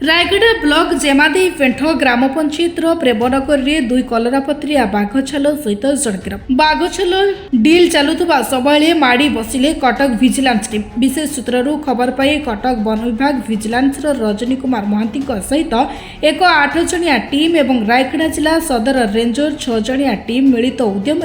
Raigarh block जेमादी पेंठ ग्राम पंचायत प्रेमनगर में दुई कलरापत्रिया बाघ छाल सहित जन गिरफ। बाघ छाल डिल चलुवा समय माड़ी बसिले कटक भिजिलांस टीम। विशेष सूत्रु खबर पाई कटक वन विभाग भिजिलांस रजनी कुमार महांती सहित एक 8 जणिया टीम और रायगढ़ जिला सदर रेंजर 6 जणिया टीम मिलित उद्यम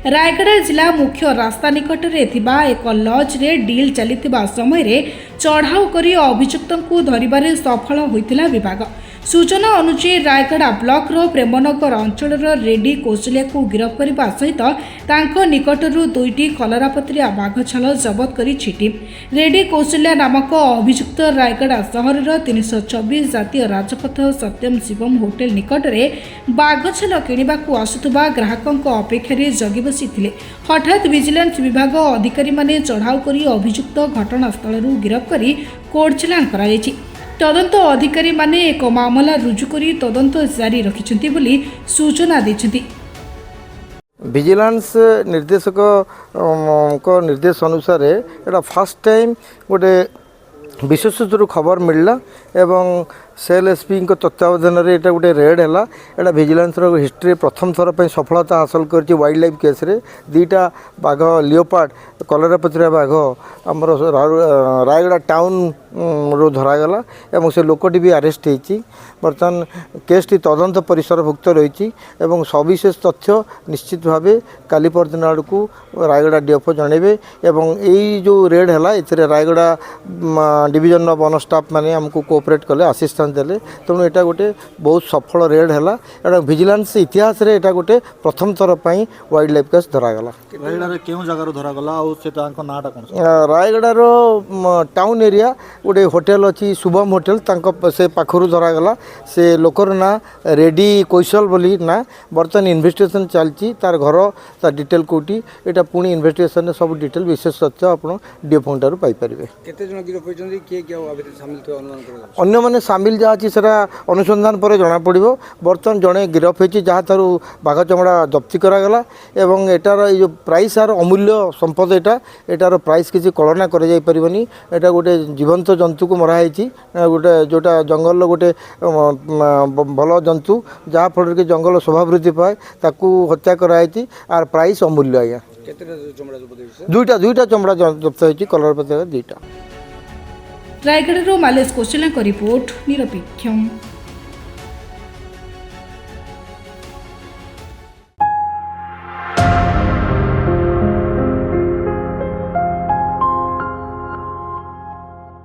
रायगढ़ जिला मुख्य रास्ता निकट में एक लॉज रे डिल चलता समय चढ़ाऊ कर अभियुक्त धरवे सफल होइतिला विभाग। सूचना अनुसार रायगढ़ ब्लॉक प्रेमनगर अंचल रेडी कौशल्या को गिरफ्त करने सहित तांको निकटरू दुईटी कलरापत्रिया बाघ छाल जबत करी टीम। रेडी कौशल्या नामक अभियुक्त रायगढ़ सहर 324 जातीय राजपथ सत्यम शिवम होटेल निकट में बाघ छाल किणवा आसुवा ग्राहकों अपेक्षा जगी बसी हठात विजिलेंस विभाग अधिकारी माने चढ़ाऊ कर अभियुक्त घटनास्थल गिरफ्त कर कोर्ट चालान कराଯାଇଛି। तदंत अधिकारी माने एक मामला रुजु करी तदंत जारी रखिछन्ति बोली सूचना दैछन्ति। विजिलेंस निर्देशक को निर्देश अनुसार एटा फर्स्ट टाइम गोटे विशेष सूत्रु खबर मिलला एवं सेल एसपी तत्वावधान में यहाँ गोटे रेड है। यहाँ विजिलेंस हिस्ट्री प्रथम थर पर सफलता हासिल कर वाइल्ड लाइफ केस रे दीटा बाघ लियोपार्ड कलरापत्रिया बाघ आमर रायगढ़ टाउन रो धरागला एवं से लोकटी भी अरेस्ट होती। बर्तमान केसटी तदंत परिसरभुक्त रही सविशेष तथ्य निश्चित भाव काली परदिन आड़ को रायगढ़ डीएफओ जनइबे एवं यही जो रेड है ये रायगढ़ डिविजन वन स्टाफ माने हमको कोऑपरेट कले असिस्टेंस देले तेणु यहाँ गोटे बहुत सफल रेड है। यहाँ विजिलेंस इतिहास रे यहाँ गोटे प्रथम थर पर वाइल्ड लाइफ केस धरागला। रायगढ़ टाउन एरिया गोटे होटेल अच्छी शुभम होटेल से पाखर धरागला। से लोकर ना रेडी कौशल बोली ना बर्तमान इन्वेस्टिगेशन चलती तार घर तार डिटेल कौटी यहाँ पुणी इन्वेस्टिगेशन सब डिटेल विशेष तथ्य आप डीएफओ ठारू पाइपर। अन्य मैंने सामिल जहाँ अच्छी से अनुसंधान पर जना पड़ो। बर्तमान जड़े गिरफ होती जहाँ थारू बाघ चमड़ा जब्ती करागला एवं एटार जो प्राइस यार अमूल्य संपद एटार प्राइस किसी कलना करनी। एटा गोटे जीवंत जंतु को मराई गोटे जोटा जंगल गोटे भल जंतु जहाँ फल कि जंगल शोभावृद्धि पाए ताकू हत्या कराई आर प्राइस अमूल्य। आज्ञा दुईटा चमड़ा जब्त होती कलर दुईटा। रायगढ़ मालेश कौशल्या रिपोर्ट निरपेक्ष।